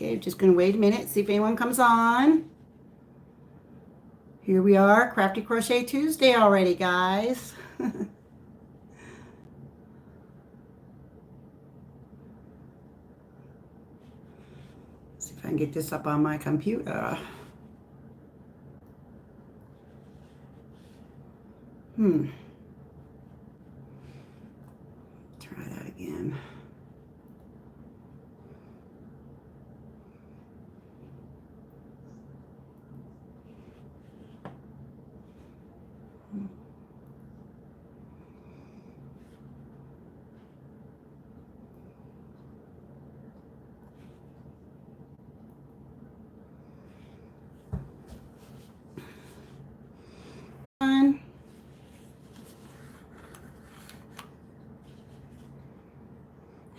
Okay, just going to wait a minute, see if anyone comes on. Here we are, Crafty Crochet Tuesday already, guys. See if I can get this up on my computer. Try that again.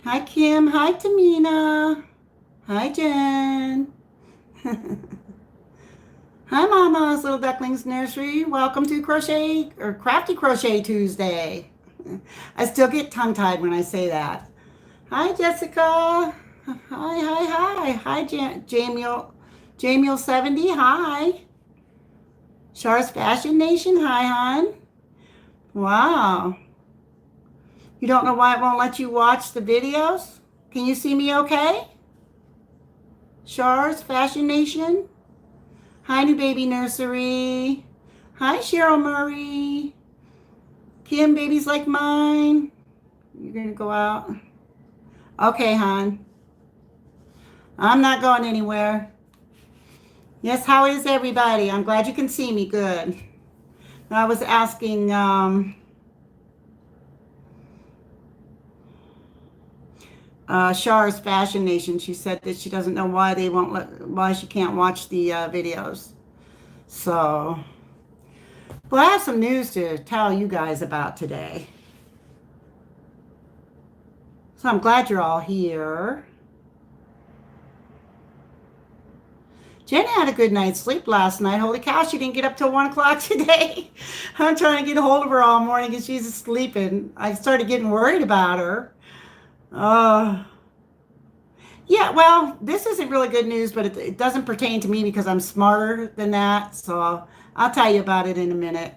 Hi, Kim. Hi, Tamina. Hi, Jen. Hi, Mama's Little Ducklings Nursery. Welcome to Crochet or Crafty Crochet Tuesday. I still get tongue-tied when I say that. Hi, Jessica. Hi. Hi, Jamiel 70. Hi. Char's Fashion Nation. Hi, hon. Wow. You don't know why it won't let you watch the videos? Can you see me okay? Char's Fashion Nation. Hi, New Baby Nursery. Hi, Cheryl Murray. Kim, Babies Like Mine. You're going to go out? Okay, hon. I'm not going anywhere. Yes, how is everybody? I'm glad you can see me good. I was asking Char's Fashion Nation. She said that she doesn't know why she can't watch the videos. So, well, I have some news to tell you guys about today. So I'm glad you're all here. Jen had a good night's sleep last night. Holy cow, she didn't get up till 1 o'clock today. I'm trying to get a hold of her all morning because she's asleep, and I started getting worried about her. Yeah, well, this isn't really good news, but it doesn't pertain to me because I'm smarter than that. So I'll tell you about it in a minute.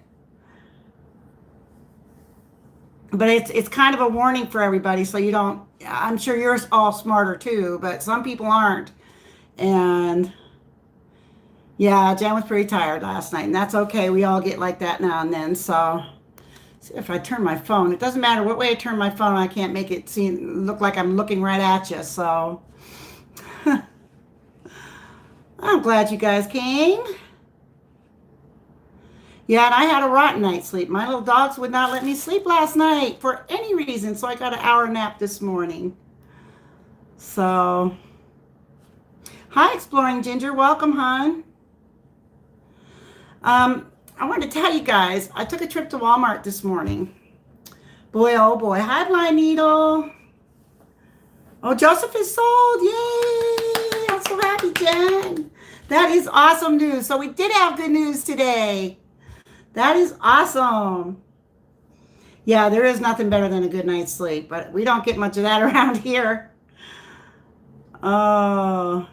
But it's kind of a warning for everybody, so you don't. I'm sure you're all smarter too, but some people aren't. And yeah, Jen was pretty tired last night, and that's okay. We all get like that now and then. So see if I turn my phone, it doesn't matter what way I turn my phone, I can't make it look like I'm looking right at you. So I'm glad you guys came. Yeah, and I had a rotten night's sleep. My little dogs would not let me sleep last night for any reason, so I got an hour nap this morning. So, hi, Exploring Ginger. Welcome, hon. I wanted to tell you guys, I took a trip to Walmart this morning. Boy, oh boy. Hi, Blind Needle. Oh, Joseph is sold. Yay! I'm so happy, Jen. That is awesome news. So we did have good news today. That is awesome. Yeah, there is nothing better than a good night's sleep, but we don't get much of that around here. Oh,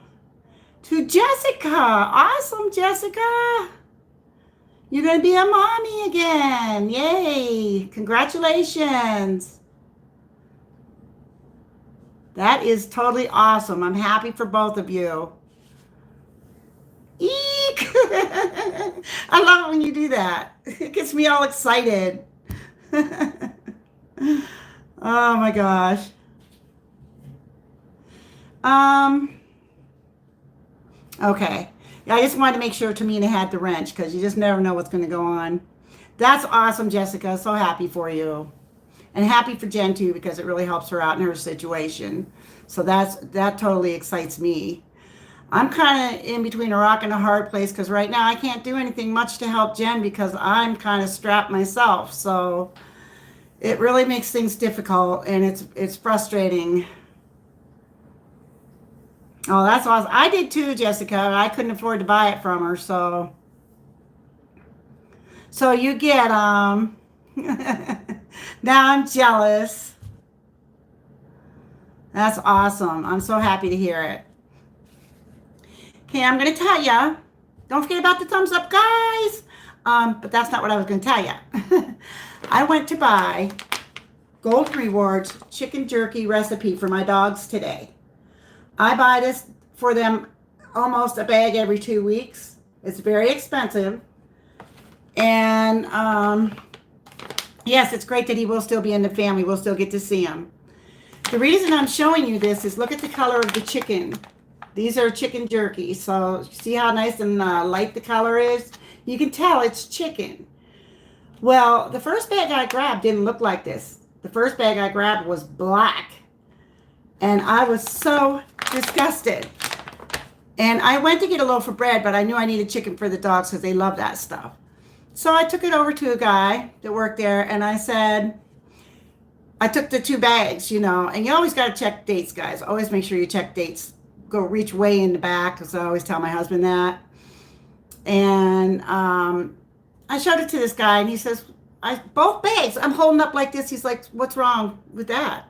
to Jessica. Awesome, Jessica. You're going to be a mommy again. Yay. Congratulations. That is totally awesome. I'm happy for both of you. Eek! I love it when you do that. It gets me all excited. Oh my gosh. Okay. Yeah, I just wanted to make sure Tamina had the wrench because you just never know what's going to go on. That's awesome, Jessica. So happy for you. And happy for Jen too because it really helps her out in her situation. So that totally excites me. I'm kind of in between a rock and a hard place because right now I can't do anything much to help Jen because I'm kind of strapped myself. So it really makes things difficult and it's frustrating. Oh, that's awesome. I did too, Jessica. I couldn't afford to buy it from her, so you get now I'm jealous. That's awesome. I'm so happy to hear it. Okay, I'm going to tell you. Don't forget about the thumbs up, guys. But that's not what I was going to tell you. I went to buy Gold Rewards chicken jerky recipe for my dogs today. I buy this for them almost a bag every 2 weeks. It's very expensive. And yes, it's great that he will still be in the family. We'll still get to see him. The reason I'm showing you this is look at the color of the chicken. These are chicken jerky. So see how nice and light the color is? You can tell it's chicken. Well, the first bag I grabbed didn't look like this. The first bag I grabbed was black. And I was so disgusted. And I went to get a loaf of bread, but I knew I needed chicken for the dogs because they love that stuff. So I took it over to a guy that worked there, and I said, I took the 2 bags, you know, and you always got to check dates, guys. Always make sure you check dates. Go reach way in the back, because I always tell my husband that. And I showed it to this guy, and he says, both bags. I'm holding up like this. He's like, what's wrong with that?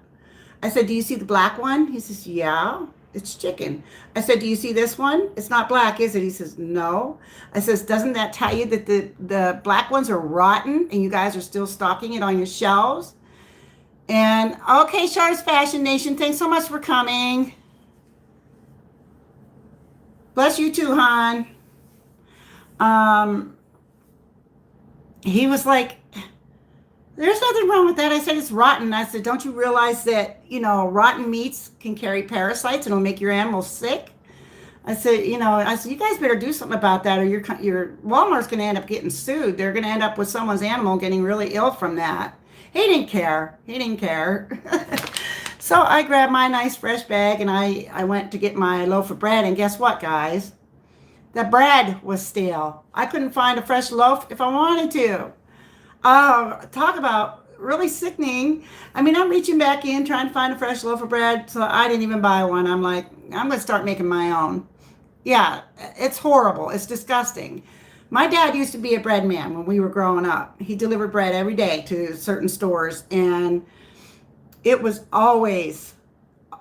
I said, do you see the black one? He says, yeah, it's chicken. I said, do you see this one? It's not black, is it? He says, no. I says, doesn't that tell you that the black ones are rotten and you guys are still stocking it on your shelves? And okay, Char's Fashion Nation, thanks so much for coming. Bless you too, hon. He was like, there's nothing wrong with that. I said, it's rotten. I said, don't you realize that, you know, rotten meats can carry parasites and it'll make your animals sick? I said, you guys better do something about that or your Walmart's going to end up getting sued. They're going to end up with someone's animal getting really ill from that. He didn't care. So I grabbed my nice fresh bag and I went to get my loaf of bread. And guess what, guys? The bread was stale. I couldn't find a fresh loaf if I wanted to. Oh, talk about really sickening. I mean, I'm reaching back in trying to find a fresh loaf of bread, so I didn't even buy one. I'm like, I'm going to start making my own. Yeah, it's horrible. It's disgusting. My dad used to be a bread man when we were growing up. He delivered bread every day to certain stores, and it was always,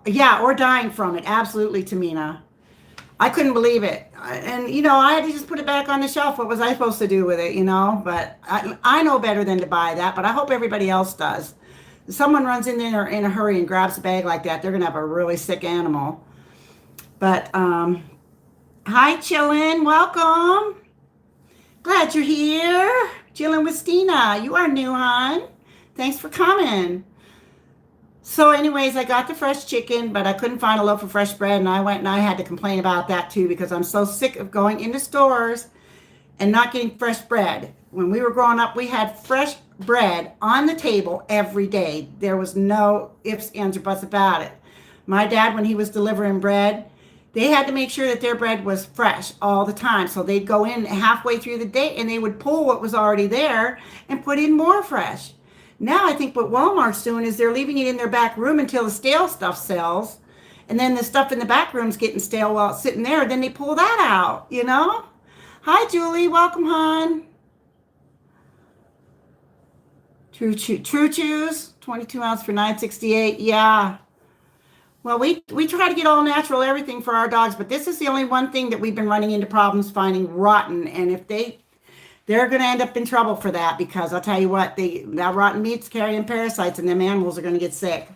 yeah, or dying from it. Absolutely, Tamina. I couldn't believe it. And, I had to just put it back on the shelf. What was I supposed to do with it, But I know better than to buy that, but I hope everybody else does. If someone runs in there in a hurry and grabs a bag like that, they're going to have a really sick animal. But, hi, Chillin'. Welcome. Glad you're here. Chillin' with Stina. You are new, hon. Thanks for coming. So anyways, I got the fresh chicken, but I couldn't find a loaf of fresh bread, and I went and I had to complain about that too because I'm so sick of going into stores and not getting fresh bread. When we were growing up, we had fresh bread on the table every day. There was no ifs, ands, or buts about it. My dad, when he was delivering bread, they had to make sure that their bread was fresh all the time. So they'd go in halfway through the day and they would pull what was already there and put in more fresh. Now I think what Walmart's doing is they're leaving it in their back room until the stale stuff sells. And then the stuff in the back room's getting stale while it's sitting there. Then they pull that out, Hi, Julie. Welcome, hon. True Chews, 22 ounce for $9.68. Yeah. Well, we try to get all natural everything for our dogs, but this is the only one thing that we've been running into problems finding rotten. And if they're going to end up in trouble for that because I'll tell you what, that rotten meat's carrying parasites and them animals are going to get sick.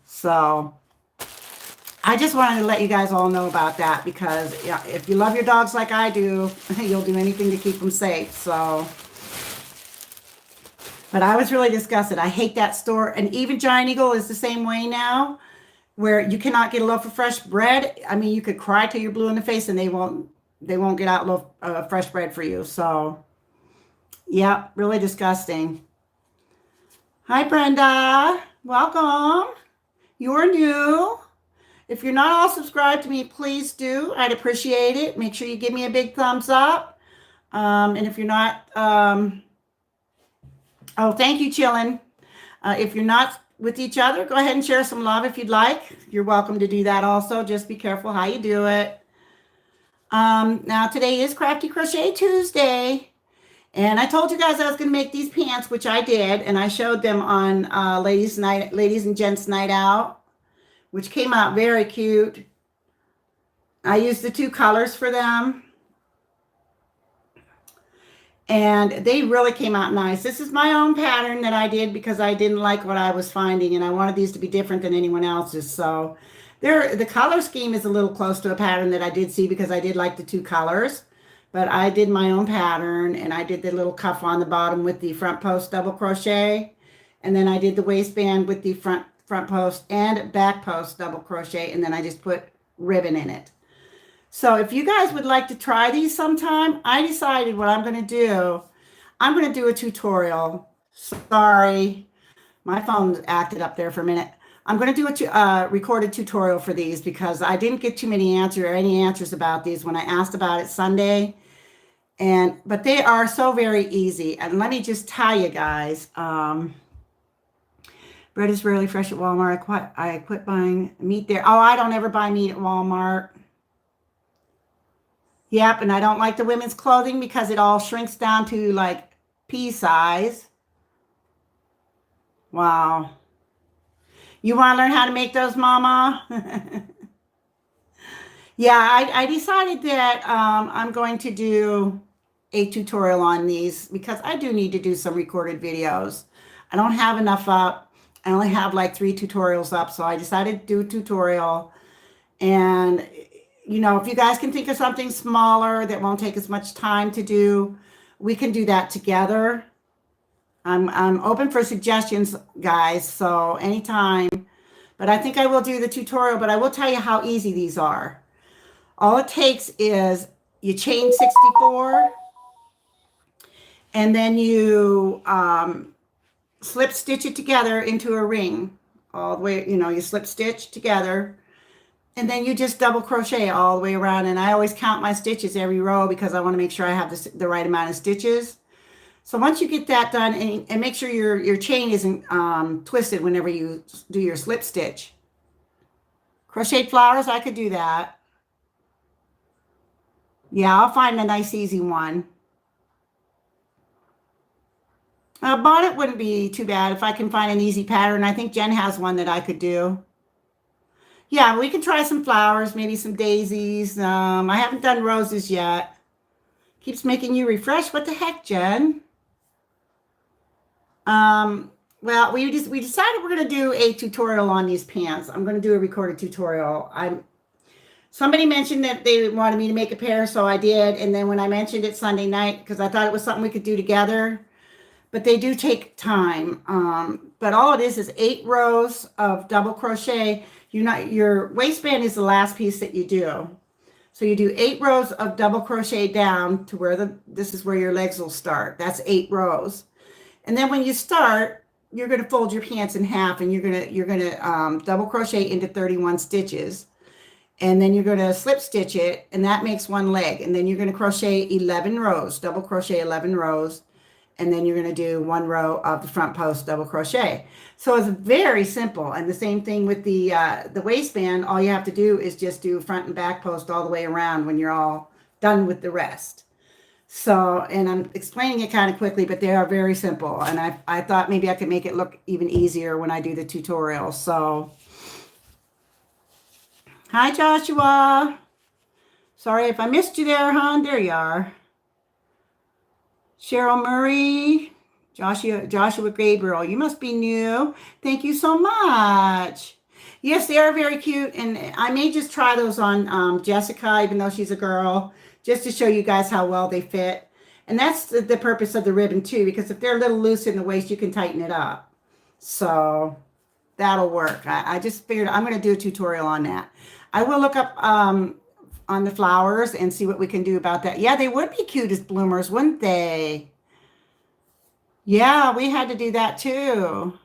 So I just wanted to let you guys all know about that because if you love your dogs like I do, you'll do anything to keep them safe. So, but I was really disgusted. I hate that store. And even Giant Eagle is the same way now where you cannot get a loaf of fresh bread. I mean, you could cry till you're blue in the face and they won't get out fresh bread for you. So, yeah, really disgusting. Hi, Brenda. Welcome. You're new. If you're not all subscribed to me, please do. I'd appreciate it. Make sure you give me a big thumbs up. And if you're not, thank you, Chillin'. If you're not with each other, go ahead and share some love if you'd like. You're welcome to do that also. Just be careful how you do it. Now today is Crafty Crochet Tuesday, and I told you guys I was going to make these pants, which I did, and I showed them on Ladies and Gents Night Out, which came out very cute. I used the 2 colors for them. And they really came out nice. This is my own pattern that I did because I didn't like what I was finding, and I wanted these to be different than anyone else's. So the color scheme is a little close to a pattern that I did see because I did like the 2 colors. But I did my own pattern, and I did the little cuff on the bottom with the front post double crochet. And then I did the waistband with the front post and back post double crochet, and then I just put ribbon in it. So if you guys would like to try these sometime, I decided what I'm going to do. I'm going to do a tutorial. Sorry, my phone acted up there for a minute. I'm going to do a recorded tutorial for these because I didn't get too many answers or any answers about these when I asked about it Sunday. But they are so very easy. And let me just tell you guys, bread is rarely fresh at Walmart. I quit buying meat there. Oh, I don't ever buy meat at Walmart. Yep, and I don't like the women's clothing because it all shrinks down to like pea size. Wow. You want to learn how to make those, Mama? Yeah, I decided that I'm going to do a tutorial on these because I do need to do some recorded videos. I don't have enough up. I only have like 3 tutorials up, so I decided to do a tutorial. And you know, if you guys can think of something smaller that won't take as much time to do, we can do that together. I'm open for suggestions, guys, so anytime. But I think I will do the tutorial, but I will tell you how easy these are. All it takes is you chain 64, and then you slip stitch it together into a ring. All the way, you know, you slip stitch together. And then you just double crochet all the way around. And I always count my stitches every row because I want to make sure I have the right amount of stitches. So once you get that done, and make sure your chain isn't twisted whenever you do your slip stitch. Crocheted flowers, I could do that. Yeah, I'll find a nice easy one. A bonnet wouldn't be too bad if I can find an easy pattern. I think Jen has one that I could do. Yeah, we can try some flowers, maybe some daisies. I haven't done roses yet. Keeps making you refresh. What the heck, Jen? Well, we decided we're going to do a tutorial on these pants. I'm going to do a recorded tutorial. Somebody mentioned that they wanted me to make a pair, so I did. And then when I mentioned it Sunday night, because I thought it was something we could do together, but they do take time. But all it is 8 rows of double crochet. Your waistband is the last piece that you do. So you do 8 rows of double crochet down to where this is where your legs will start. That's 8 rows. And then when you start, you're going to fold your pants in half, and you're going to double crochet into 31 stitches. And then you're going to slip stitch it, and that makes 1 leg. And then you're going to crochet 11 rows, double crochet 11 rows. And then you're going to do 1 row of the front post double crochet. So it's very simple. And the same thing with the waistband. All you have to do is just do front and back post all the way around when you're all done with the rest. So, and I'm explaining it kind of quickly, but they are very simple. And I thought maybe I could make it look even easier when I do the tutorial. So, hi, Joshua. Sorry if I missed you there, hon. There you are. Cheryl Murray, Joshua Gabriel, you must be new. Thank you so much. Yes, they are very cute, and I may just try those on Jessica, even though she's a girl, just to show you guys how well they fit. And that's the purpose of the ribbon too, because if they're a little loose in the waist, you can tighten it up. So that'll work. I just figured I'm going to do a tutorial on that. I will look up on the flowers and see what we can do about that. Yeah, they would be cute as bloomers, wouldn't they? Yeah, we had to do that too.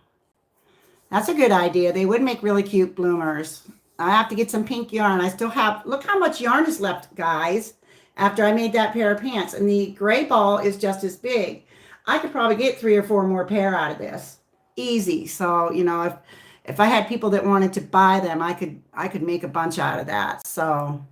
That's a good idea. They would make really cute bloomers. I have to get some pink yarn. I still have, look how much yarn is left, guys, after I made that pair of pants. And the gray ball is just as big. I could probably get 3 or 4 more pair out of this. Easy. So, you know, if I had people that wanted to buy them, I could make a bunch out of that. So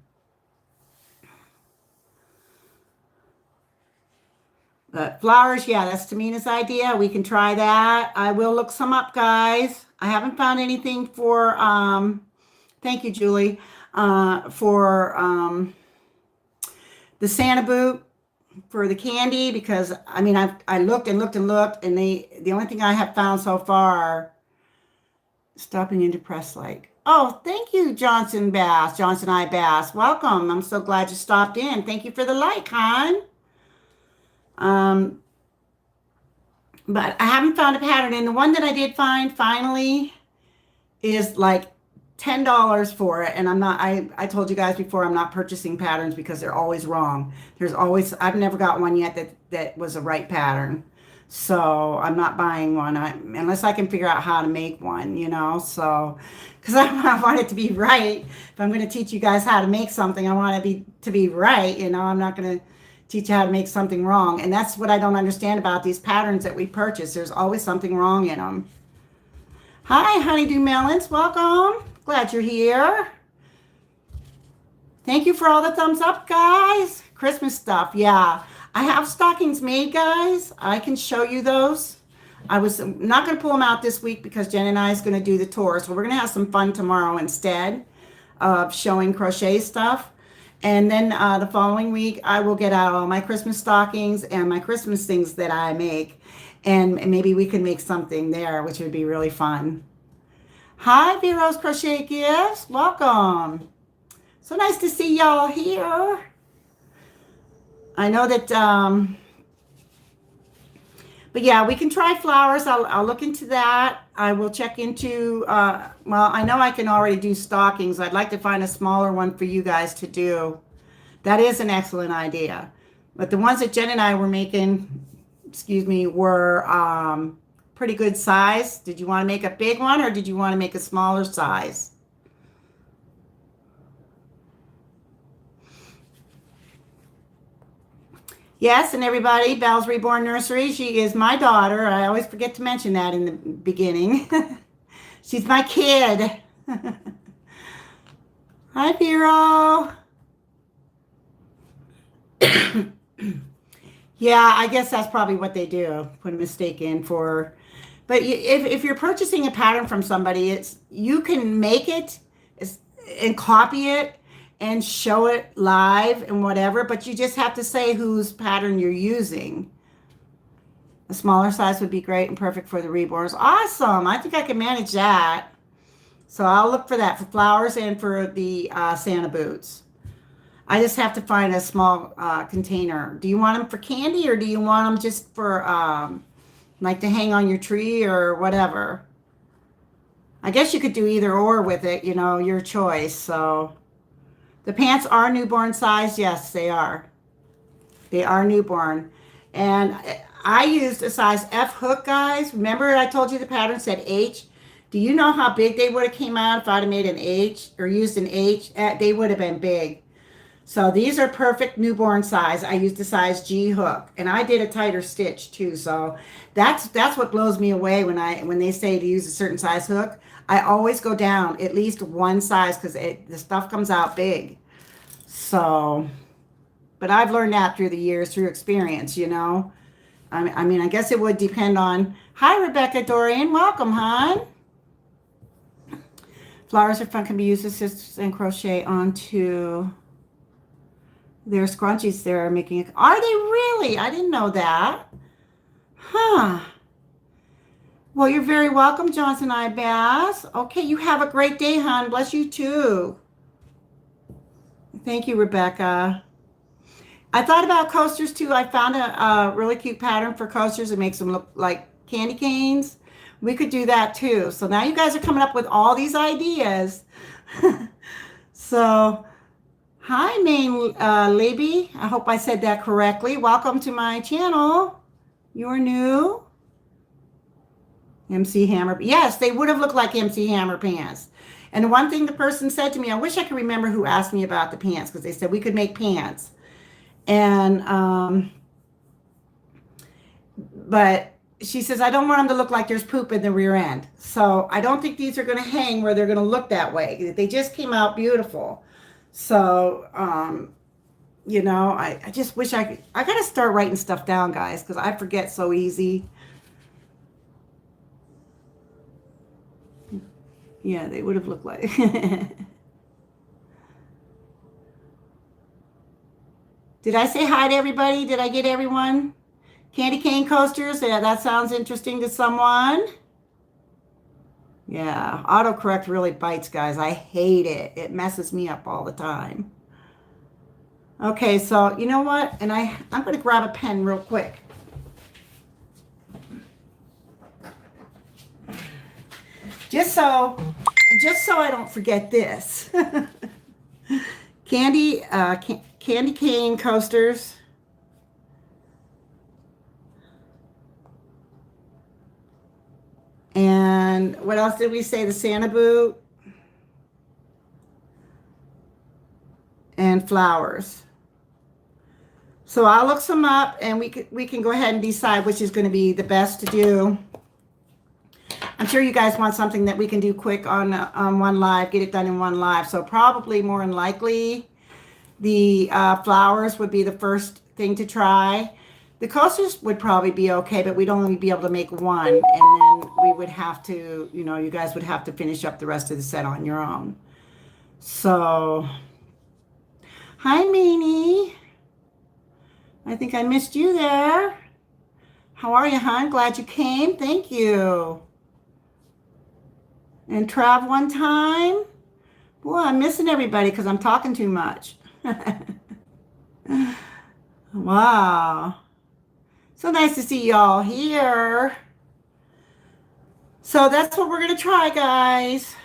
but flowers, yeah, that's Tamina's idea. We can try that. I will look some up, guys. I haven't found anything for, thank you, Julie. for the Santa boot for the candy, because I mean I looked and looked and looked, and the only thing I have found so far, stopping into press like. Oh, thank you, Johnson I Bass. Welcome. I'm so glad you stopped in. Thank you for the like, hon. But I haven't found a pattern, and the one that I did find finally is like $10 for it. And I told you guys before, I'm not purchasing patterns because they're always wrong. I've never got one yet that was a right pattern. So I'm not buying one unless I can figure out how to make one, so, because I want it to be right. If I'm going to teach you guys how to make something, I want it to be right. I'm not going to teach you how to make something wrong. And that's what I don't understand about these patterns that we purchase. There's always something wrong in them. Hi, Honeydew Melons. Welcome. Glad you're here. Thank you for all the thumbs up, guys. Christmas stuff. Yeah. I have stockings made, guys. I can show you those. I was not going to pull them out this week because Jen and I is going to do the tour. So we're going to have some fun tomorrow instead of showing crochet stuff. And then the following week, I will get out all my Christmas stockings and my Christmas things that I make. And maybe we can make something there, which would be really fun. Hi, Vero's Crochet Gifts. Welcome. So nice to see y'all here. I know that, but yeah, we can try flowers. I'll look into that. I will check into, well, I know I can already do stockings. I'd like to find a smaller one for you guys to do. That is an excellent idea. But the ones that Jen and I were making, were pretty good size. Did you want to make a big one, or did you want to make a smaller size? Yes, and everybody, Belle's Reborn Nursery, she is my daughter. I always forget to mention that in the beginning. She's my kid. Hi, Vero. Yeah, I guess that's probably what they do. Put a mistake in for. But if you're purchasing a pattern from somebody, you can make it and copy it and show it live and whatever, but you just have to say whose pattern you're using. A smaller size would be great and perfect for the reborns. Awesome. I think I can manage that. So I'll look for that for flowers and for the Santa boots. I just have to find a small container. Do you want them for candy, or do you want them just for like to hang on your tree or whatever? I guess you could do either or with it, your choice. So the pants are newborn size. Yes, they are. They are newborn. And I used a size F hook, guys. Remember I told you the pattern said H? Do you know how big they would have came out if I'd have made an H or used an H? They would have been big. So these are perfect newborn size. I used a size G hook, and I did a tighter stitch too. So that's what blows me away when they say to use a certain size hook. I always go down at least one size because the stuff comes out big. So, but I've learned that through the years, through experience, I mean, I guess it would depend on. Hi, Rebecca Dorian. Welcome, hon. Flowers are fun, can be used as scissors and crochet onto their scrunchies they're making. Are they really? I didn't know that. Huh. Well, you're very welcome, Johnson I Bass. Okay, you have a great day, hon. Bless you too. Thank you, Rebecca. I thought about coasters too. I found a really cute pattern for coasters. It makes them look like candy canes. We could do that too. So now you guys are coming up with all these ideas. So, hi, Maine Libby. I hope I said that correctly. Welcome to my channel. You're new. MC Hammer. Yes, they would have looked like MC Hammer pants. And the one thing the person said to me, I wish I could remember who asked me about the pants, because they said we could make pants. And, but she says, I don't want them to look like there's poop in the rear end. So I don't think these are going to hang where they're going to look that way. They just came out beautiful. So, I just wish I got to start writing stuff down, guys, because I forget so easy. Yeah, they would have looked like. Did I say hi to everybody? Did I get everyone? Candy cane coasters, yeah, that sounds interesting to someone. Yeah, autocorrect really bites, guys. I hate it. It messes me up all the time. Okay, so you know what? And I'm going to grab a pen real quick. Just so I don't forget this. Candy cane coasters. And what else did we say? The Santa boot and flowers. So I'll look some up, and we can go ahead and decide which is going to be the best to do. I'm sure you guys want something that we can do quick on one live, get it done in one live. So probably more than likely, the flowers would be the first thing to try. The coasters would probably be okay, but we'd only be able to make one, and then we would have to, you guys would have to finish up the rest of the set on your own. So, hi, Meanie. I think I missed you there. How are you, hon? Glad you came. Thank you. And Trav one time. Boy, I'm missing everybody because I'm talking too much. Wow. So nice to see y'all here. So that's what we're going to try, guys.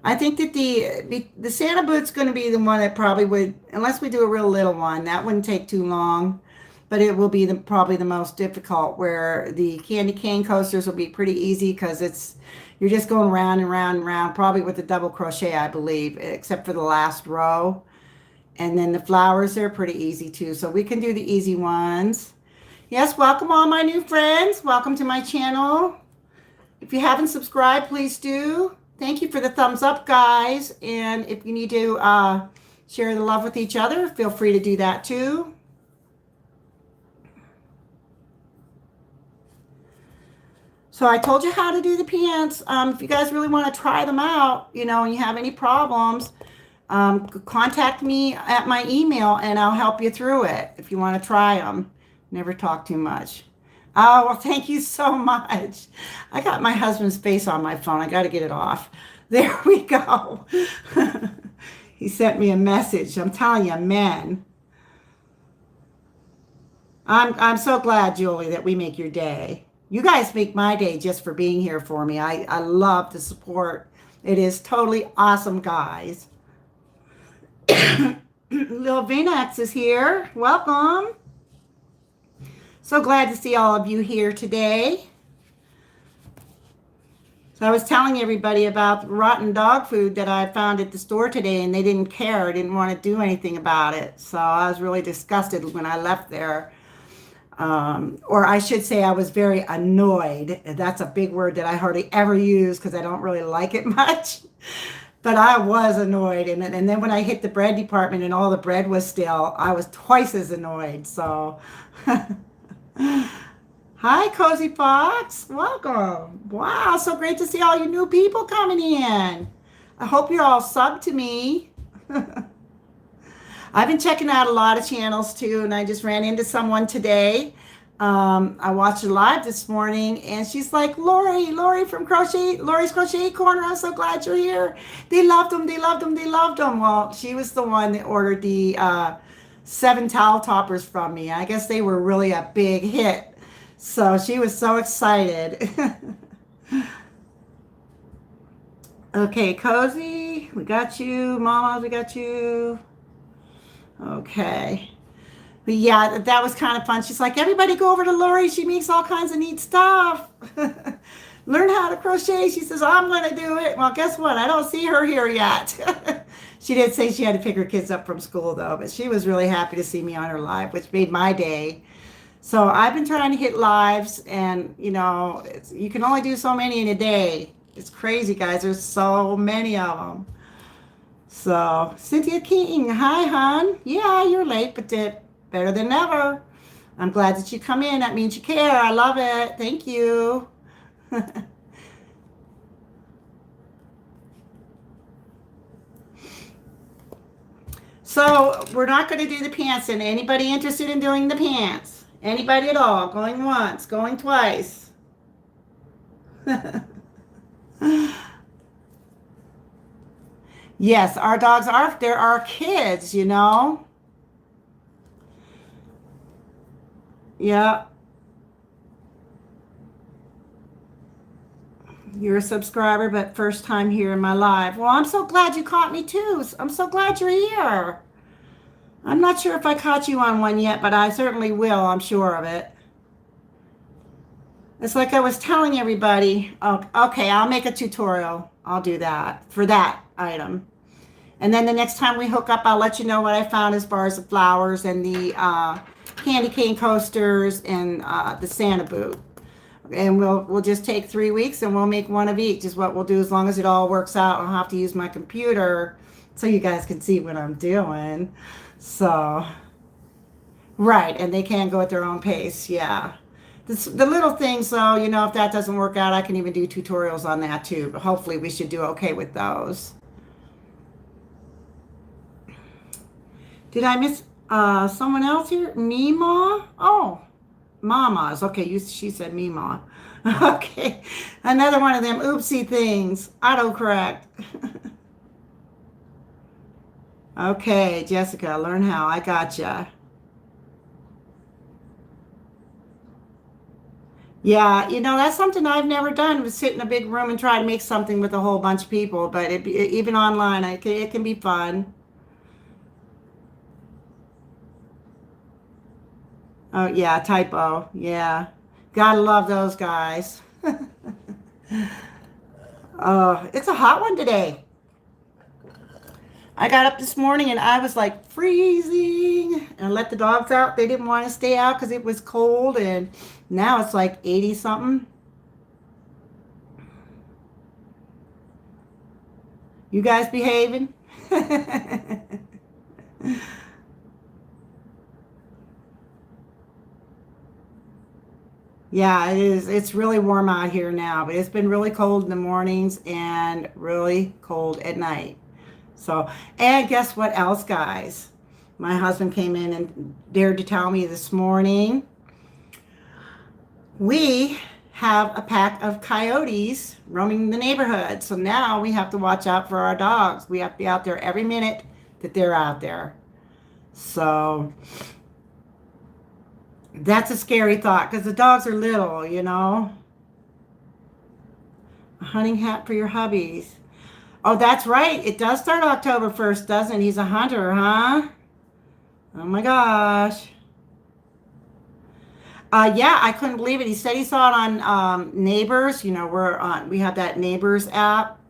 I think that the Santa boot's going to be the one that probably would, unless we do a real little one, that wouldn't take too long. But it will be probably the most difficult, where the candy cane coasters will be pretty easy because you're just going round and round and round, probably with the double crochet, I believe, except for the last row. And then the flowers are pretty easy too. So we can do the easy ones. Yes, welcome all my new friends. Welcome to my channel. If you haven't subscribed, please do. Thank you for the thumbs up, guys. And if you need to share the love with each other, feel free to do that too. So I told you how to do the pants. If you guys really want to try them out, and you have any problems, contact me at my email and I'll help you through it if you want to try them. Never talk too much. Oh, well, thank you so much. I got my husband's face on my phone. I got to get it off. There we go. He sent me a message. I'm telling you, men. I'm so glad, Julie, that we make your day. You guys make my day just for being here for me. I love the support. It is totally awesome, guys. Lil Vinax is here. Welcome. So glad to see all of you here today. So I was telling everybody about rotten dog food that I found at the store today, and they didn't care, didn't want to do anything about it. So I was really disgusted when I left there. Or I should say I was very annoyed. That's a big word that I hardly ever use because I don't really like it much. But I was annoyed. And then when I hit the bread department and all the bread was stale, I was twice as annoyed. So... Hi, Cozy Fox. Welcome. Wow, so great to see all you new people coming in. I hope you're all subbed to me. I've been checking out a lot of channels too, and I just ran into someone today. I watched a live this morning, and she's like, Lori from Lori's Crochet Corner. I'm so glad you're here. They loved them. Well, she was the one that ordered the 7 towel toppers from me. I guess they were really a big hit. So she was so excited. Okay, Cozy, we got you. Mama, we got you. Okay. But yeah, that was kind of fun. She's like, everybody go over to Lori. She makes all kinds of neat stuff. Learn how to crochet. She says, I'm going to do it. Well, guess what? I don't see her here yet. She did say she had to pick her kids up from school, though. But she was really happy to see me on her live, which made my day. So I've been trying to hit lives. And, you can only do so many in a day. It's crazy, guys. There's so many of them. So, Cynthia King, hi, hon. Yeah, you're late, but did better than ever. I'm glad that you come in. That means you care. I love it. Thank you. So we're not going to do the pants. And anybody interested in doing the pants? Anybody at all? Going once, going twice. Yes, our dogs are, there are kids, you know. Yeah, you're a subscriber, but first time here in my live. Well, I'm so glad you caught me too. I'm so glad you're here. I'm not sure if I caught you on one yet, but I certainly will. I'm sure of it. It's like I was telling everybody, oh, okay, I'll make a tutorial. I'll do that for that item. And then the next time we hook up, I'll let you know what I found as far as the flowers and the candy cane coasters and the Santa boot. And we'll just take 3 weeks and we'll make one of each is what we'll do as long as it all works out. I'll have to use my computer so you guys can see what I'm doing. So, right, and they can go at their own pace, yeah. The little things, though, you know, if that doesn't work out, I can even do tutorials on that too. But hopefully we should do okay with those. Did I miss someone else here? Mima? Oh, Mamas. Okay, she said Mima. Okay, another one of them oopsie things. Autocorrect. Okay, Jessica, learn how. I gotcha. Yeah, you know, that's something I've never done was sit in a big room and try to make something with a whole bunch of people. But even online, it can be fun. Oh, yeah, typo. Yeah. Gotta love those guys. Oh, it's a hot one today. I got up this morning and I was like freezing and I let the dogs out. They didn't want to stay out because it was cold and now it's like 80 something. You guys behaving? Yeah, it is. It's really warm out here now, but it's been really cold in the mornings and really cold at night. So, and guess what else, guys? My husband came in and dared to tell me this morning we have a pack of coyotes roaming the neighborhood. So now we have to watch out for our dogs. We have to be out there every minute that they're out there. So that's a scary thought because the dogs are little, you know. A hunting hat for your hubbies. Oh, that's right. It does start October 1st, doesn't it? He's a hunter, huh? Oh my gosh. Yeah, I couldn't believe it. He said he saw it on Neighbors. You know, we have that Neighbors app.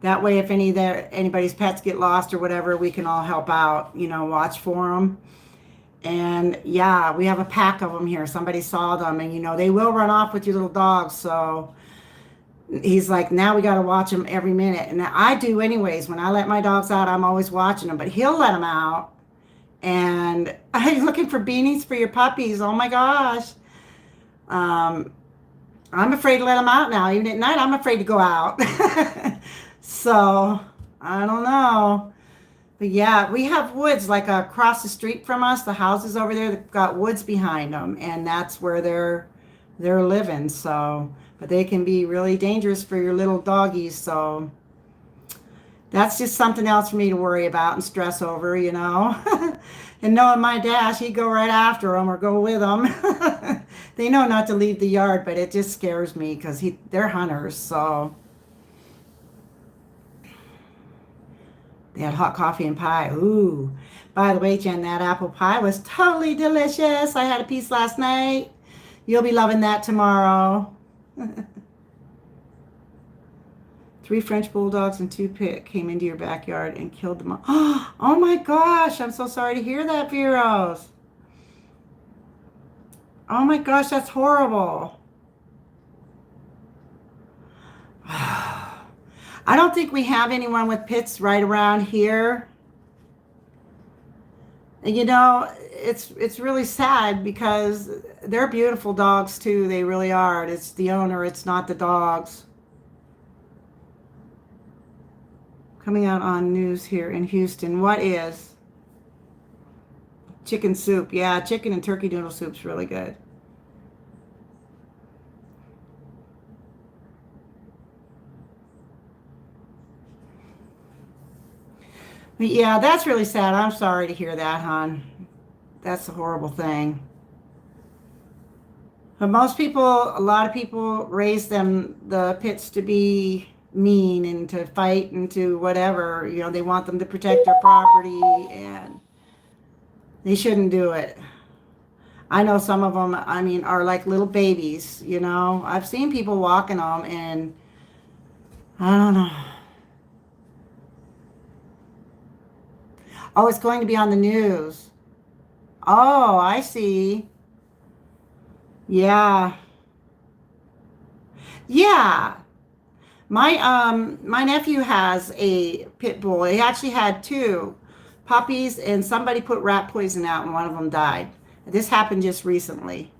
That way, if anybody's pets get lost or whatever, we can all help out. You know, watch for them. And yeah, we have a pack of them here. Somebody saw them, and you know they will run off with your little dogs. So he's like, now we got to watch them every minute. And I do anyways. When I let my dogs out, I'm always watching them. But he'll let them out. And I'm looking for beanies for your puppies. Oh my gosh. I'm afraid to let them out now. Even at night, I'm afraid to go out. So I don't know. But yeah, we have woods like across the street from us. The houses over there, they've got woods behind them. And that's where they're living. So, but they can be really dangerous for your little doggies. So that's just something else for me to worry about and stress over, you know. And knowing my dash, he'd go right after them or go with them. They know not to leave the yard, but it just scares me because they're hunters. So they had hot coffee and pie. Ooh. By the way, Jen, that apple pie was totally delicious. I had a piece last night. You'll be loving that tomorrow. 3 French bulldogs and 2 pit came into your backyard and killed them all. Oh my gosh, I'm so sorry to hear that, Veros. Oh my gosh, that's horrible. I don't think we have anyone with pits right around here. And you know, it's really sad because they're beautiful dogs too. They really are. It's the owner, it's not the dogs. Coming out on news here in Houston. What is? Chicken soup. Yeah, chicken and turkey noodle soup's really good. But yeah, that's really sad. I'm sorry to hear that, hon. That's a horrible thing. But most people, a lot of people raise the pits to be mean and to fight and to whatever. You know, they want them to protect their property and they shouldn't do it. I know some of them, I mean, are like little babies, you know. I've seen people walking them and I don't know. Oh, it's going to be on the news. Oh, I see. Yeah. Yeah. My nephew has a pit bull. He actually had two puppies and somebody put rat poison out and one of them died. This happened just recently.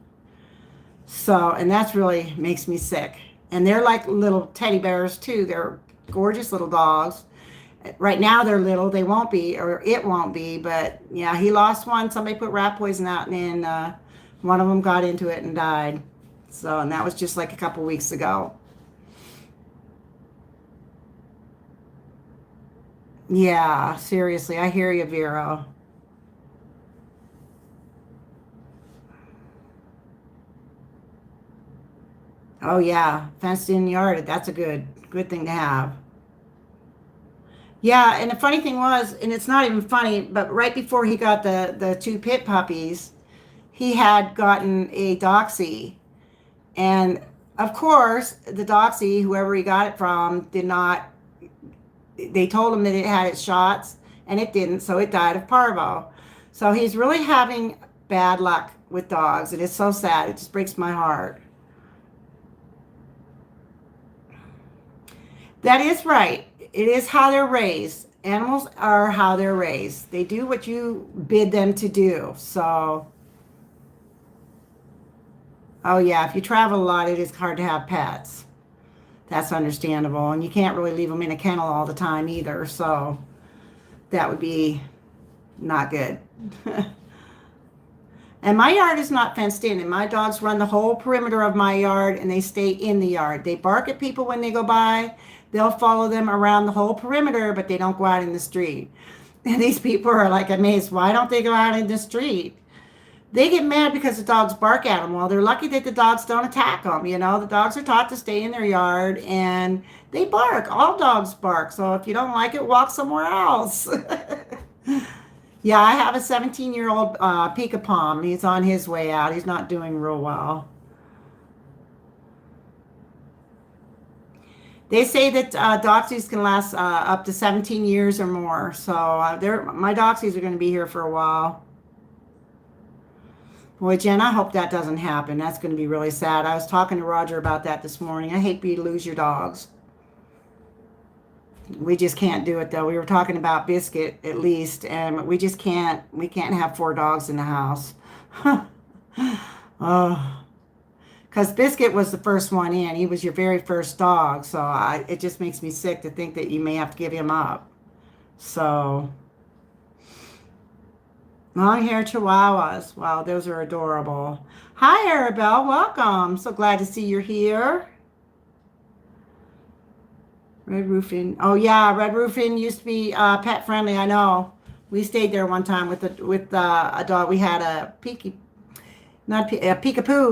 So, and that's really makes me sick. And they're like little teddy bears too. They're gorgeous little dogs. Right now they're little. They won't be, or it won't be. But yeah, he lost one. Somebody put rat poison out, and then one of them got into it and died. So, and that was just like a couple weeks ago. Yeah, seriously, I hear you, Vero. Oh yeah, fenced in yard. That's a good thing to have. Yeah, and the funny thing was, and it's not even funny, but right before he got the two pit puppies, he had gotten a doxy. And of course, the doxy, whoever he got it from, did not, they told him that it had its shots, and it didn't, so it died of parvo. So he's really having bad luck with dogs, and it's so sad. It just breaks my heart. That is right. It is how they're raised. Animals are how they're raised. They do what you bid them to do. So, oh yeah, if you travel a lot, it is hard to have pets. That's understandable. And you can't really leave them in a kennel all the time either. So, that would be not good. And my yard is not fenced in, and my dogs run the whole perimeter of my yard and they stay in the yard. They bark at people when they go by. They'll follow them around the whole perimeter, but they don't go out in the street. And these people are like amazed. Why don't they go out in the street? They get mad because the dogs bark at them. Well, they're lucky that the dogs don't attack them. You know, the dogs are taught to stay in their yard and they bark. All dogs bark. So if you don't like it, walk somewhere else. Yeah, I have a 17-year-old Pika Palm. He's on his way out. He's not doing real well. They say that doxies can last up to 17 years or more. So my doxies are going to be here for a while. Boy, Jen, I hope that doesn't happen. That's going to be really sad. I was talking to Roger about that this morning. I hate for you to lose your dogs. We just can't do it though. We were talking about Biscuit at least, and we just can't. We can't have four dogs in the house. Oh, because Biscuit was the first one in. He was your very first dog, so it just makes me sick to think that you may have to give him up. So, long hair Chihuahuas. Wow, those are adorable. Hi, Arabelle. Welcome. So glad to see you're here. Red Roofing. Oh yeah, Red Roofing used to be pet friendly. I know. We stayed there one time with a dog. We had a peekapoo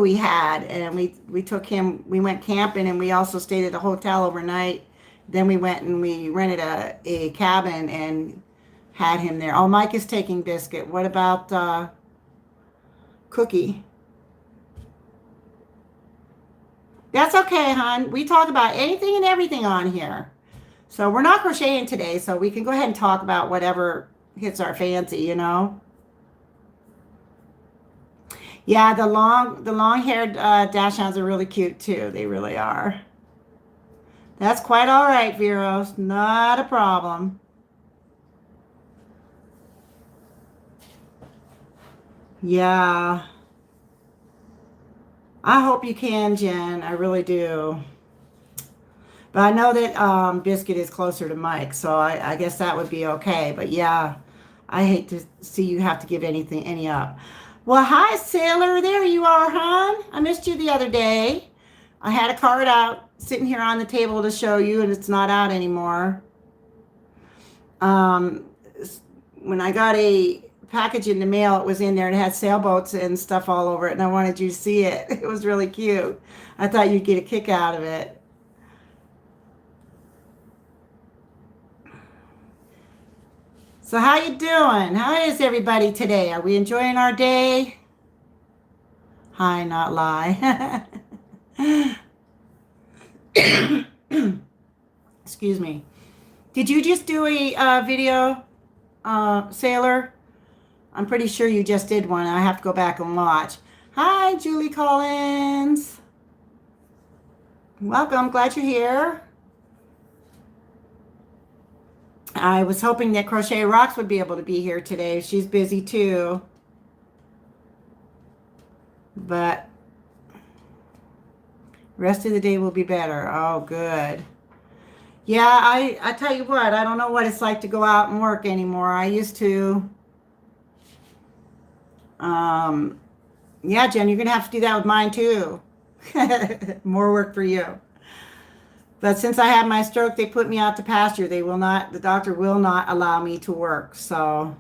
we had, and we took him. We went camping, and we also stayed at a hotel overnight. Then we went and we rented a cabin and had him there. Oh, Mike is taking Biscuit. What about Cookie? That's okay, hon. We talk about anything and everything on here. So we're not crocheting today, so we can go ahead and talk about whatever hits our fancy, you know. Yeah, the long haired dachshunds are really cute too. They really are. That's quite all right, Veros. Not a problem. Yeah. I hope you can, Jen. I really do. But I know that Biscuit is closer to Mike, so I guess that would be okay. But yeah, I hate to see you have to give any up. Well, hi, Sailor. There you are, hon. I missed you the other day. I had a card out sitting here on the table to show you, and it's not out anymore. Um, when I got a package in the mail, it was in there and it had sailboats and stuff all over it, and I wanted you to see it. It was really cute. I thought you'd get a kick out of it. So how you doing? How is everybody today? Are we enjoying our day? Hi, not lie. Excuse me. Did you just do a video, Sailor? I'm pretty sure you just did one. I have to go back and watch. Hi, Julie Collins. Welcome. Glad you're here. I was hoping that Crochet Rocks would be able to be here today. She's busy too. But rest of the day will be better. Oh, good. Yeah, I tell you what, I don't know what it's like to go out and work anymore. I used to. Yeah, Jen, you're going to have to do that with mine too. More work for you. But since I had my stroke, they put me out to pasture. The doctor will not allow me to work. So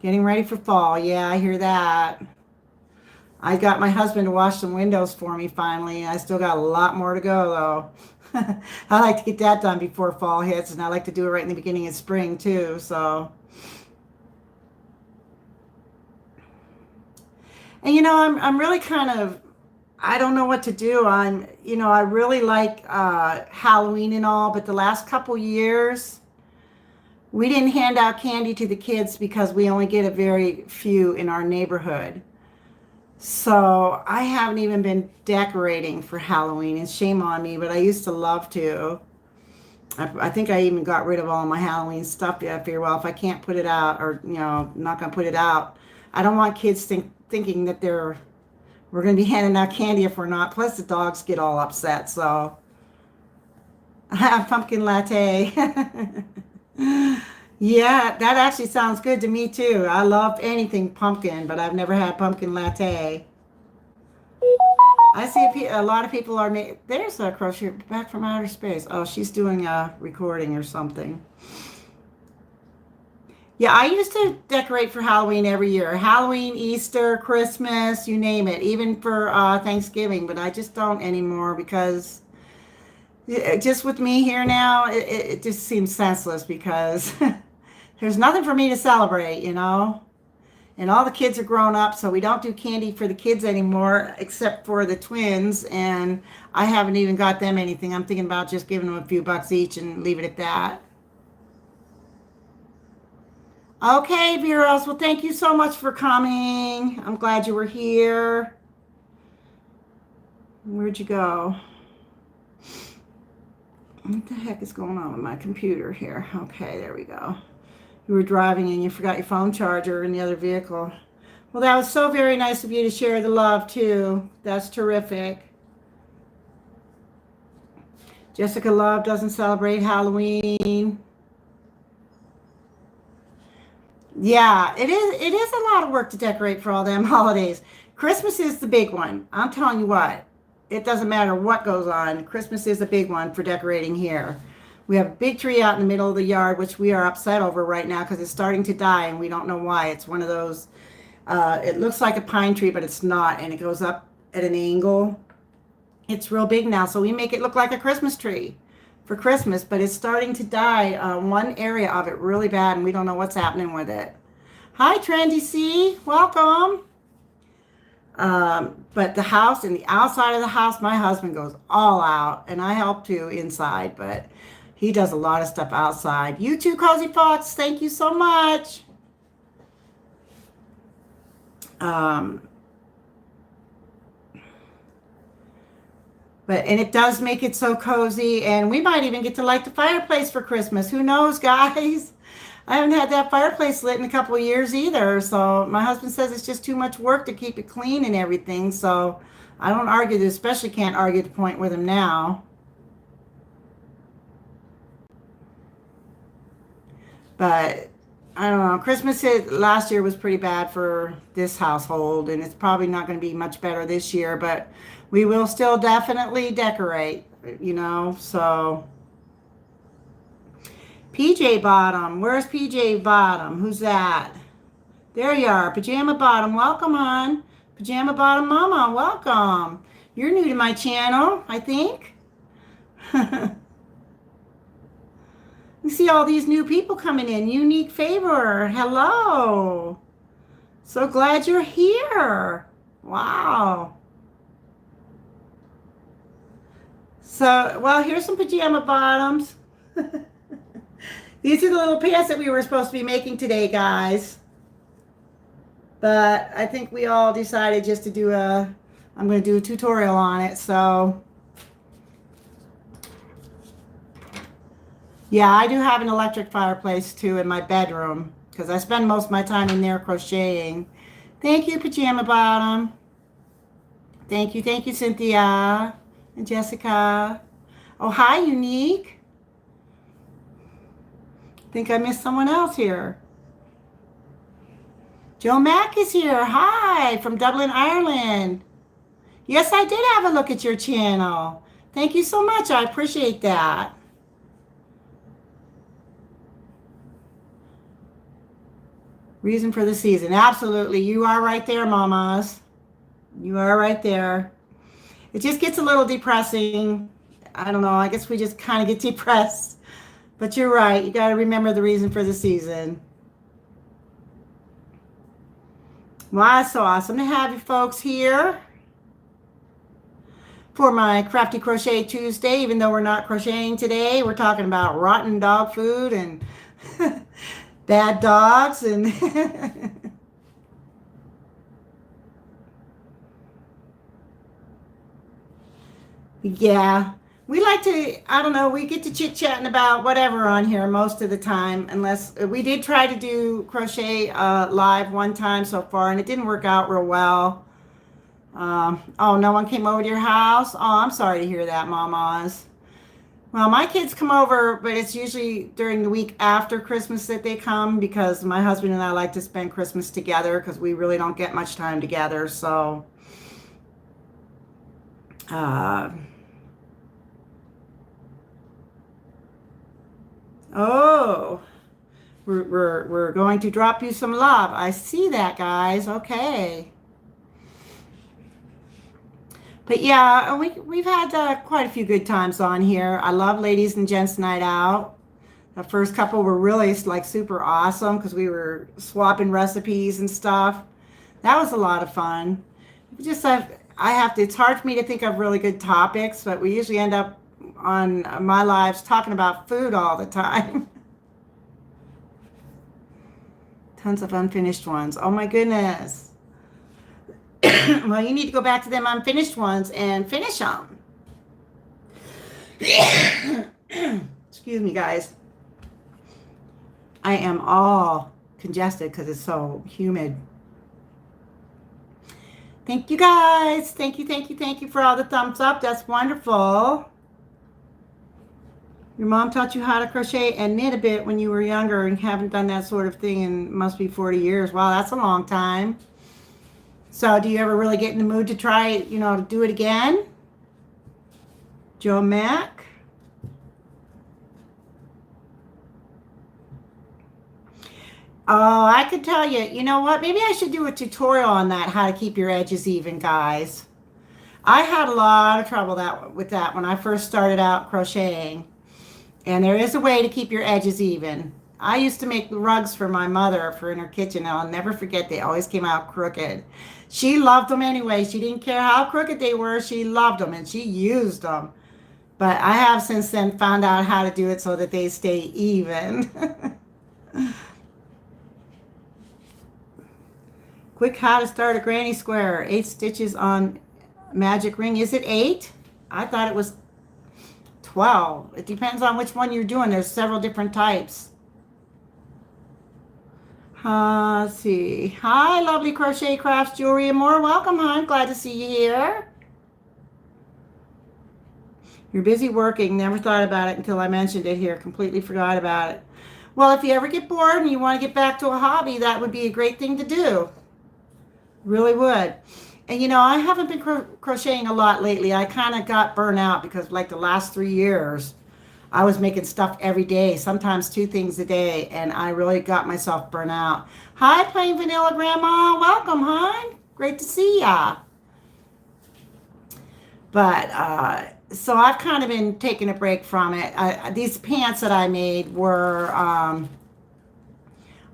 getting ready for fall. Yeah, I hear that. I got my husband to wash some windows for me finally. I still got a lot more to go though. I like to get that done before fall hits, and I like to do it right in the beginning of spring too. So, and I'm really kind of, I don't know what to do. I really like Halloween and all, but the last couple years, we didn't hand out candy to the kids because we only get a very few in our neighborhood. So I haven't even been decorating for Halloween, and shame on me, but I used to love to. I think I even got rid of all my Halloween stuff. I figure, well, if I can't put it out, or not gonna put it out, I don't want kids thinking that we're gonna be handing out candy if we're not. Plus the dogs get all upset. So pumpkin latte. Yeah, that actually sounds good to me too. I love anything pumpkin, but I've never had pumpkin latte. I see a lot of people are making. There's a crochet back from outer space. Oh, she's doing a recording or something. Yeah, I used to decorate for Halloween every year. Halloween, Easter, Christmas, you name it. Even for Thanksgiving, but I just don't anymore because just with me here now, it just seems senseless because there's nothing for me to celebrate, and all the kids are grown up, so we don't do candy for the kids anymore except for the twins, and I haven't even got them anything. I'm thinking about just giving them a few bucks each and leave it at that. Okay, Veros, well, thank you so much for coming. I'm glad you were here. Where'd you go? What the heck is going on with my computer here? Okay, there we go. You were driving and you forgot your phone charger in the other vehicle. Well, that was so very nice of you to share the love too. That's terrific. Jessica Love doesn't celebrate Halloween. Yeah, it is a lot of work to decorate for all them holidays. Christmas is the big one. I'm telling you what. It doesn't matter what goes on. Christmas is a big one for decorating here. We have a big tree out in the middle of the yard, which we are upset over right now because it's starting to die and we don't know why. It's one of those, it looks like a pine tree, but it's not. And it goes up at an angle. It's real big now. So we make it look like a Christmas tree for Christmas, but it's starting to die. One area of it really bad, and we don't know what's happening with it. Hi, Trendy C. Welcome. But the house and the outside of the house, my husband goes all out, and I help too inside, but he does a lot of stuff outside. You too, Cozy Fox. Thank you so much. And it does make it so cozy, and we might even get to light the fireplace for Christmas. Who knows, guys? I haven't had that fireplace lit in a couple of years either. So my husband says it's just too much work to keep it clean and everything. So I don't argue this, especially can't argue the point with him now. But I don't know. Christmas last year was pretty bad for this household, and it's probably not going to be much better this year, but we will still definitely decorate, you know. So, PJ Bottom. Where's PJ Bottom? Who's that? There you are. Pajama Bottom. Welcome on. Pajama Bottom Mama. Welcome. You're new to my channel, I think. You see all these new people coming in. Unique Favor. Hello. So glad you're here. Wow. So, well, here's some pajama bottoms. These are the little pants that we were supposed to be making today, guys. But I think we all decided just to I'm going to do a tutorial on it. So, yeah, I do have an electric fireplace too in my bedroom because I spend most of my time in there crocheting. Thank you, Pajama Bottom. Thank you, Cynthia and Jessica. Oh, hi, Unique. I think I missed someone else here. Joe Mack is here. Hi, from Dublin, Ireland. Yes, I did have a look at your channel. Thank you so much. I appreciate that. Reason for the season. Absolutely. You are right there, mamas. You are right there. It just gets a little depressing. I don't know. I guess we just kind of get depressed. But you're right. You got to remember the reason for the season. Well, it's so awesome to have you folks here for my Crafty Crochet Tuesday. Even though we're not crocheting today, we're talking about rotten dog food and bad dogs and yeah, we like to, I don't know, we get to chit-chatting about whatever on here most of the time, unless we did try to do crochet live one time so far, and it didn't work out real well. Oh, no one came over to your house? Oh, I'm sorry to hear that, mamas. Well, my kids come over, but it's usually during the week after Christmas that they come because my husband and I like to spend Christmas together because we really don't get much time together. So, oh, we're going to drop you some love. I see that, guys. Okay. But yeah, we've had quite a few good times on here. I love Ladies and Gents Night Out. The first couple were really like super awesome because we were swapping recipes and stuff. That was a lot of fun. Just it's hard for me to think of really good topics, but we usually end up on my lives talking about food all the time. Tons of unfinished ones. Oh my goodness. Well, you need to go back to them unfinished ones and finish them. Excuse me, guys. I am all congested because it's so humid. Thank you, guys. Thank you for all the thumbs up. That's wonderful. Your mom taught you how to crochet and knit a bit when you were younger and haven't done that sort of thing in must be 40 years. Wow, that's a long time. So do you ever really get in the mood to try, to do it again? Joe Mack. Oh, I could tell you, you know what? Maybe I should do a tutorial on that, how to keep your edges even, guys. I had a lot of trouble with that when I first started out crocheting. And there is a way to keep your edges even. I used to make rugs for my mother in her kitchen. And I'll never forget, they always came out crooked. She loved them anyway. She didn't care how crooked they were. She loved them and she used them. But I have since then found out how to do it so that they stay even. Quick how to start a granny square. 8 stitches on magic ring. Is it 8? I thought it was 12. It depends on which one you're doing. There's several different types. Let's see. Hi, lovely Crochet Crafts, Jewelry, and more. Welcome, hon. Glad to see you here. You're busy working. Never thought about it until I mentioned it here. Completely forgot about it. Well, if you ever get bored and you want to get back to a hobby, that would be a great thing to do. Really would. And you know, I haven't been crocheting a lot lately. I kind of got burnt out because like the last 3 years, I was making stuff every day, sometimes two things a day, and I really got myself burnt out. Hi, Plain Vanilla Grandma. Welcome, hon. Great to see ya. But so I've kind of been taking a break from it. These pants that I made were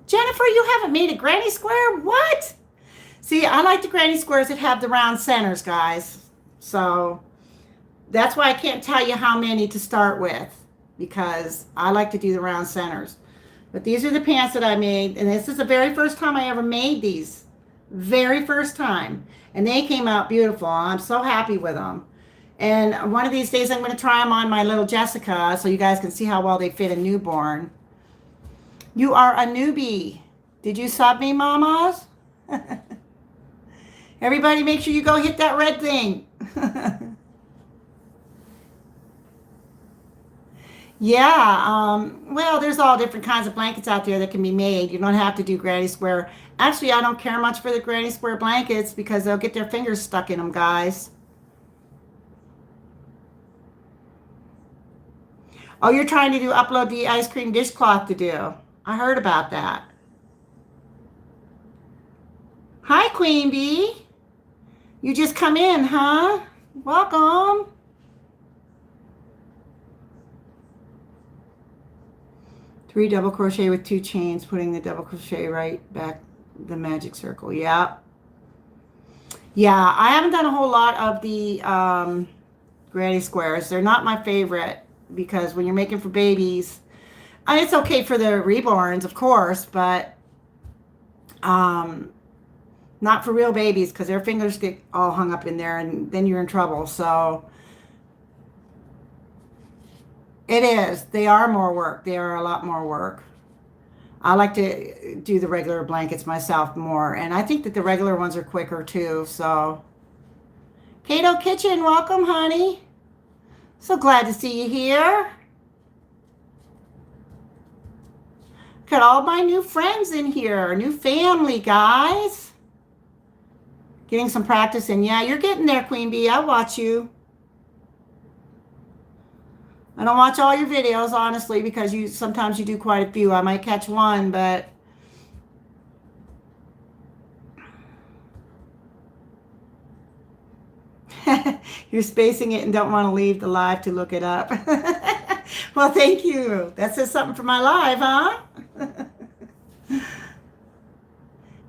Jennifer, you haven't made a granny square? What? See, I like the granny squares that have the round centers, guys. So that's why I can't tell you how many to start with, because I like to do the round centers. But these are the pants that I made, and this is the very first time I ever made these. Very first time. And they came out beautiful. I'm so happy with them. And one of these days I'm going to try them on my little Jessica so you guys can see how well they fit a newborn. You are a newbie. Did you sub me, mamas? Everybody make sure you go hit that red thing. Yeah, well, there's all different kinds of blankets out there that can be made. You don't have to do granny square. Actually, I don't care much for the granny square blankets because they'll get their fingers stuck in them, guys. Oh, you're trying to upload the ice cream dishcloth to do. I heard about that. Hi, Queen Bee. You just come in, huh? Welcome. Three double crochet with 2 chains, putting the double crochet right back the magic circle. Yeah. Yeah, I haven't done a whole lot of the granny squares. They're not my favorite because when you're making for babies, it's okay for the reborns, of course, but not for real babies because their fingers get all hung up in there and then you're in trouble. So it is. They are more work. They are a lot more work. I like to do the regular blankets myself more. And I think that the regular ones are quicker too. So Kato Kitchen, welcome, honey. So glad to see you here. Got all my new friends in here. New family, guys. Getting some practice in. Yeah, you're getting there, Queen Bee. I watch you. I don't watch all your videos, honestly, because sometimes you do quite a few. I might catch one, but you're spacing it and don't want to leave the live to look it up. Well, thank you. That says something for my live, huh?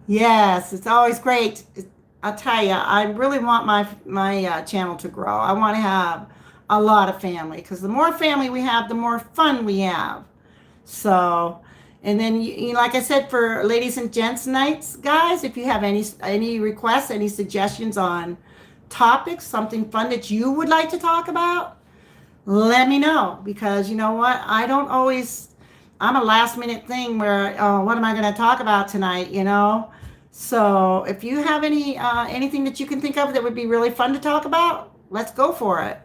Yes, it's always great. I'll tell you, I really want my channel to grow. I want to have a lot of family because the more family we have, the more fun we have. So, and then like I said, for ladies and gents nights, guys, if you have any requests, any suggestions on topics, something fun that you would like to talk about, let me know, because you know what, I'm a last minute thing where, oh, what am I going to talk about tonight, you know? So if you have anything that you can think of that would be really fun to talk about, let's go for it.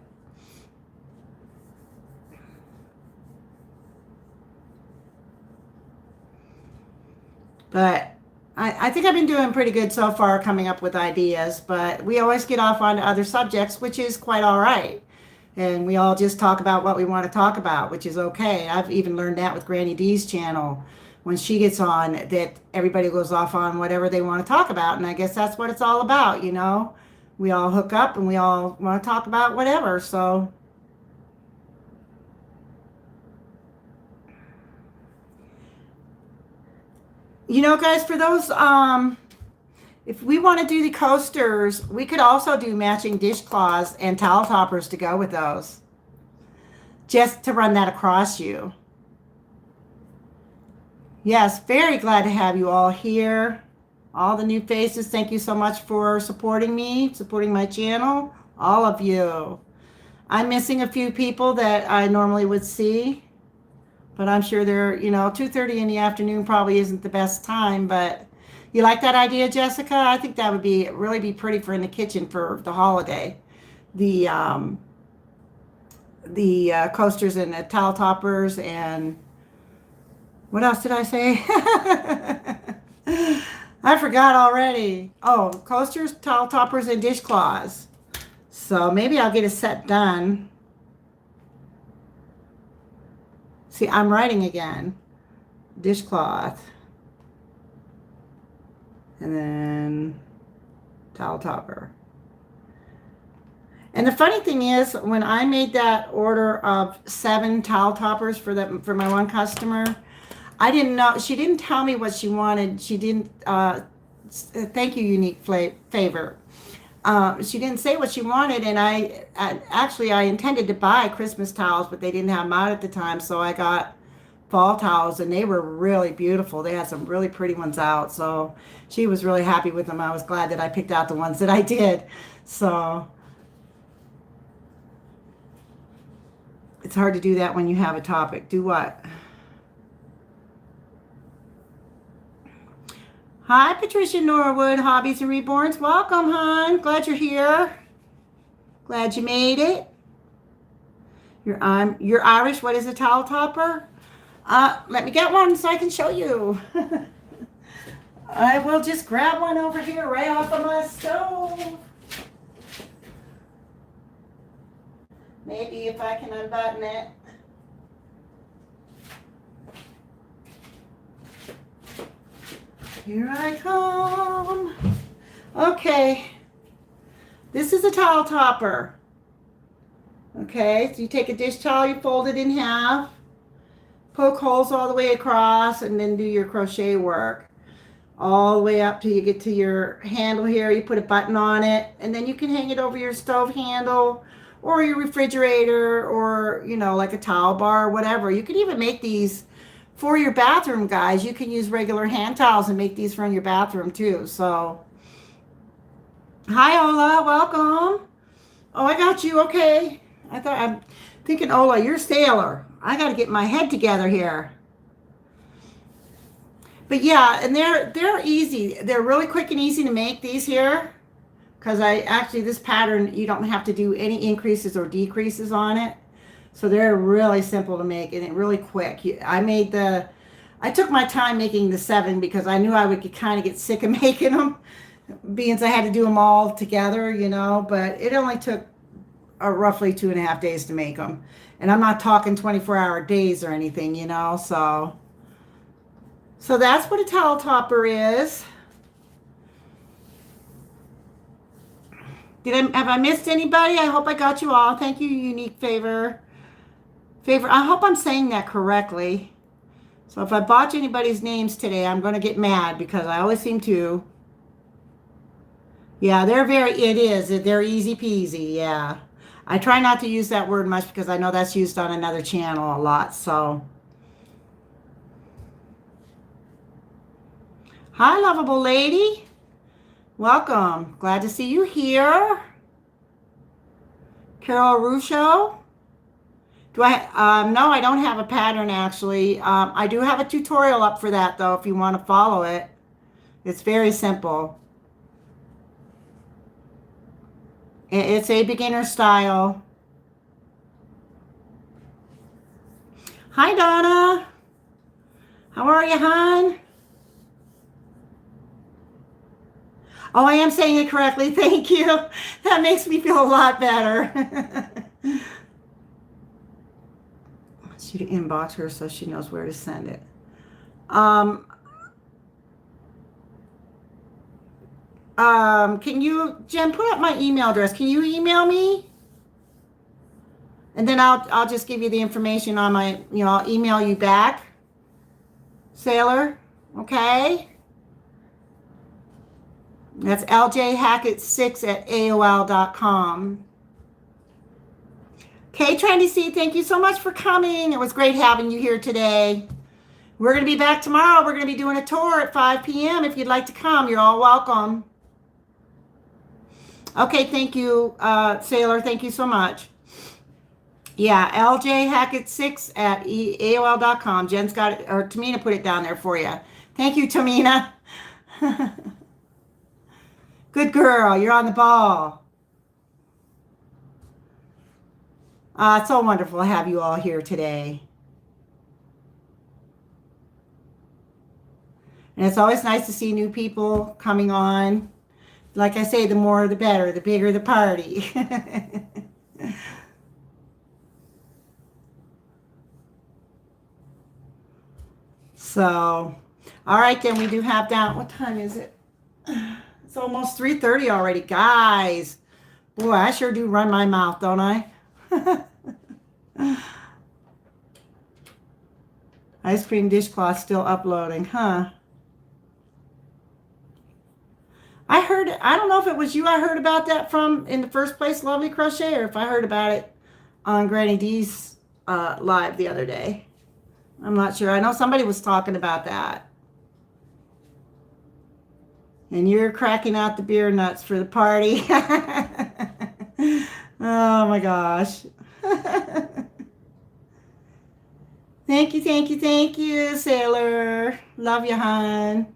But I think I've been doing pretty good so far coming up with ideas, but we always get off onto other subjects, which is quite all right. And we all just talk about what we want to talk about, which is okay. I've even learned that with Granny D's channel. When she gets on, that everybody goes off on whatever they want to talk about. And I guess that's what it's all about, you know. We all hook up and we all want to talk about whatever. So you know, guys, for those, if we want to do the coasters, we could also do matching dishcloths and towel toppers to go with those. Just to run that across you. Yes, very glad to have you all here. All the new faces, thank you so much for supporting me, supporting my channel. All of you. I'm missing a few people that I normally would see. But I'm sure they're, 2:30 in the afternoon probably isn't the best time. But you like that idea, Jessica? I think that would really be pretty for in the kitchen for the holiday. The coasters and the towel toppers and What else did I say? I forgot already. Oh, coasters, towel toppers, and dishcloths. So maybe I'll get a set done. See, I'm writing again. Dishcloth. And then towel topper. And the funny thing is, when I made that order of 7 towel toppers for my one customer, I didn't know. She didn't tell me what she wanted. She didn't. Thank you, Unique Favor. She didn't say what she wanted, and I intended to buy Christmas towels, but they didn't have them out at the time, so I got fall towels, and they were really beautiful. They had some really pretty ones out, so she was really happy with them. I was glad that I picked out the ones that I did. So it's hard to do that when you have a topic. Do what? Hi, Patricia Norwood, Hobbies and Reborns. Welcome, hon. Glad you're here. Glad you made it. You're Irish. What is a towel topper? Let me get one so I can show you. I will just grab one over here right off of my stove. Maybe if I can unbutton it. Here I come. Okay. This is a towel topper. Okay, so you take a dish towel, you fold it in half, poke holes all the way across, and then do your crochet work. All the way up till you get to your handle here. You put a button on it, and then you can hang it over your stove handle or your refrigerator or, like a towel bar or whatever. You can even make these for your bathroom, guys. You can use regular hand towels and make these from your bathroom too. So, hi, Ola. Welcome. Oh, I got you. Okay. I'm thinking, Ola, you're sailor. I got to get my head together here. But yeah, and they're easy. They're really quick and easy to make these here. Because this pattern, you don't have to do any increases or decreases on it. So they're really simple to make and really quick. I took my time making the 7 because I knew I would kind of get sick of making them, being as I had to do them all together, but it only took roughly 2.5 days to make them. And I'm not talking 24-hour days or anything, so that's what a towel topper is. Have I missed anybody? I hope I got you all. Thank you, Unique Favor. I hope I'm saying that correctly. So if I botch anybody's names today, I'm going to get mad because I always seem to. Yeah, they're easy peasy, yeah. I try not to use that word much because I know that's used on another channel a lot, so. Hi, lovable lady. Welcome. Glad to see you here. Carol Ruscio. No, I don't have a pattern actually. I do have a tutorial up for that though, if you want to follow it. It's very simple. It's a beginner style. Hi, Donna. How are you, hon? Oh, I am saying it correctly. Thank you. That makes me feel a lot better. I want you to inbox her so she knows where to send it. Can you, Jen, put up my email address? Can you email me? And then I'll just give you the information on my, I'll email you back. Sailor, okay? That's ljhackett6@aol.com. Okay, Trendy C, thank you so much for coming. It was great having you here today. We're going to be back tomorrow. We're going to be doing a tour at 5 p.m. If you'd like to come, you're all welcome. Okay, thank you, Sailor. Thank you so much. Yeah, ljhackett6@aol.com. Jen's got it, or Tamina put it down there for you. Thank you, Tamina. Good girl. You're on the ball. It's so wonderful to have you all here today. And it's always nice to see new people coming on. Like I say, the more the better, the bigger the party. So, all right, then we do have down. What time is it? It's almost 3:30 already, guys. Boy, I sure do run my mouth, don't I? Ice cream dishcloth still uploading, huh? I don't know if it was you I heard about that from in the first place, Lovely Crochet, or if I heard about it on Granny D's live the other day. I'm not sure. I know somebody was talking about that. And you're cracking out the beer nuts for the party. Oh my gosh. Thank you, Sailor. Love you, hon.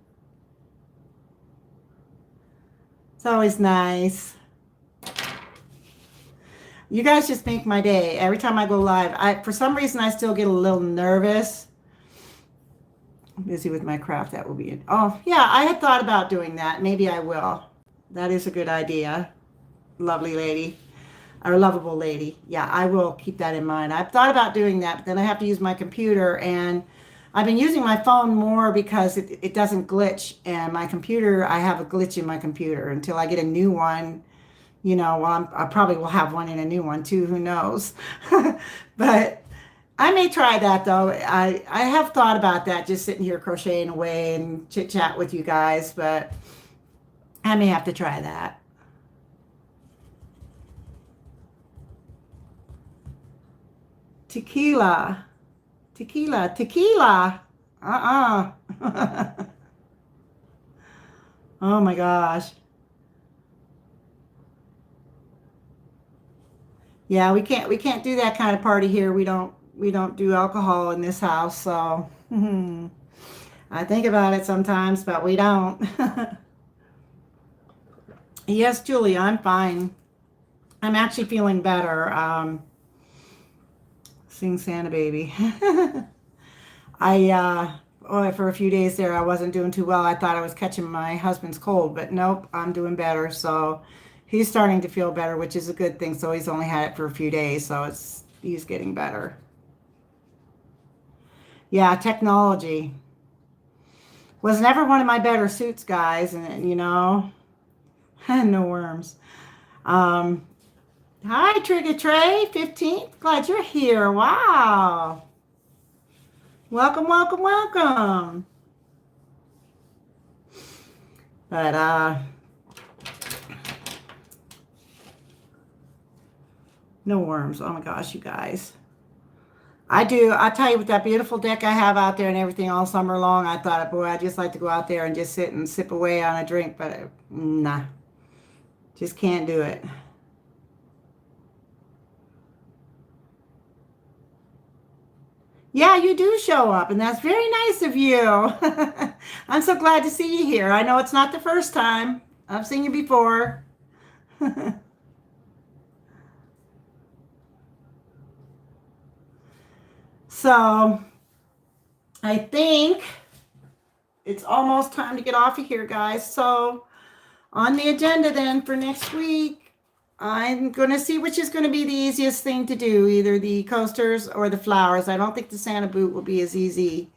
It's always nice. You guys just make my day. Every time I go live, for some reason, I still get a little nervous. I'm busy with my craft. That will be it. Oh, yeah, I had thought about doing that. Maybe I will. That is a good idea. Lovely lady. Or lovable lady. Yeah, I will keep that in mind. I've thought about doing that, but then I have to use my computer, and I've been using my phone more because it doesn't glitch, and my computer, I have a glitch in my computer until I get a new one. Well, I probably will have one in a new one too, who knows. But I may try that though. I have thought about that, just sitting here crocheting away and chit chat with you guys, but I may have to try that. Tequila. Oh my gosh. Yeah, we can't do that kind of party here. We don't do alcohol in this house, so I think about it sometimes, but we don't. Yes, Julie, I'm fine. I'm actually feeling better. Sing Santa Baby. For a few days there, I wasn't doing too well. I thought I was catching my husband's cold, but nope, I'm doing better. So he's starting to feel better, which is a good thing. So he's only had it for a few days, so he's getting better. Yeah, technology was never one of my better suits, guys, and no worms. Hi, Trigger Trey, 15th. Glad you're here. Wow. Welcome, welcome, welcome. But no worms. Oh my gosh, you guys. I'll tell you, with that beautiful deck I have out there and everything all summer long, I thought, boy, I'd just like to go out there and just sit and sip away on a drink, but nah, just can't do it. Yeah, you do show up, and that's very nice of you. I'm so glad to see you here. I know it's not the first time. I've seen you before. So I think it's almost time to get off of here, guys. So on the agenda then for next week, I'm going to see which is going to be the easiest thing to do, either the coasters or the flowers. I don't think the Santa boot will be as easy,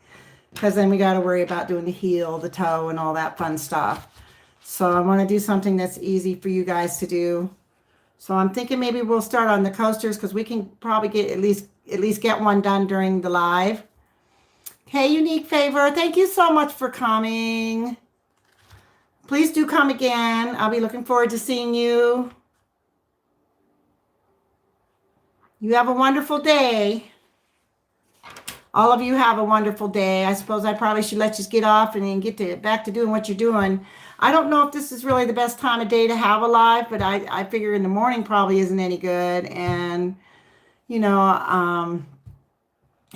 because then we got to worry about doing the heel, the toe, and all that fun stuff. So I want to do something that's easy for you guys to do. So I'm thinking maybe we'll start on the coasters, because we can probably get at least get one done during the live. Hey, Unique Favor, thank you so much for coming. Please do come again. I'll be looking forward to seeing you. You have a wonderful day. All of you have a wonderful day. I suppose I probably should let you get off and then get back to doing what you're doing. I don't know if this is really the best time of day to have a live, but I figure in the morning probably isn't any good. And,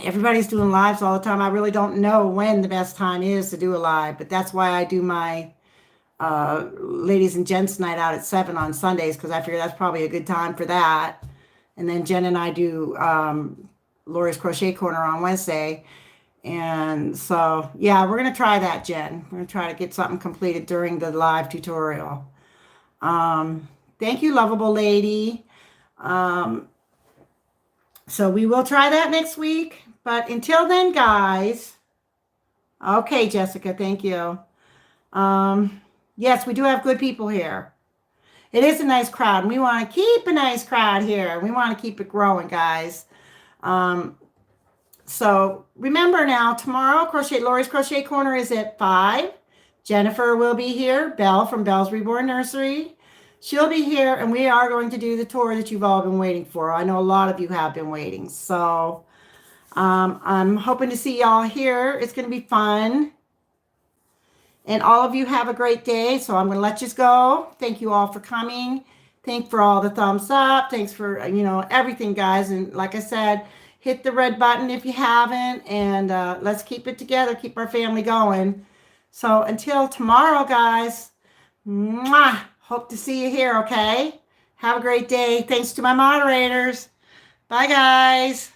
everybody's doing lives all the time. I really don't know when the best time is to do a live, but that's why I do my ladies and gents night out at 7 on Sundays, because I figure that's probably a good time for that. And then Jen and I do Lori's Crochet Corner on Wednesday. And so, yeah, we're going to try that, Jen. We're going to try to get something completed during the live tutorial. Thank you, lovable lady. Um, so we will try that next week. But until then, guys. Okay, Jessica, thank you. Yes, we do have good people here. It is a nice crowd, and we want to keep a nice crowd here. We want to keep it growing, guys. So remember now, tomorrow, Lori's Crochet Corner is at 5. Jennifer will be here, Belle from Belle's Reborn Nursery. She'll be here, and we are going to do the tour that you've all been waiting for. I know a lot of you have been waiting. So I'm hoping to see y'all here. It's going to be fun. And all of you have a great day. So I'm going to let you go. Thank you all for coming. Thanks for all the thumbs up. Thanks for, everything, guys. And like I said, hit the red button if you haven't. And let's keep it together. Keep our family going. So until tomorrow, guys. Mwah, hope to see you here, okay? Have a great day. Thanks to my moderators. Bye, guys.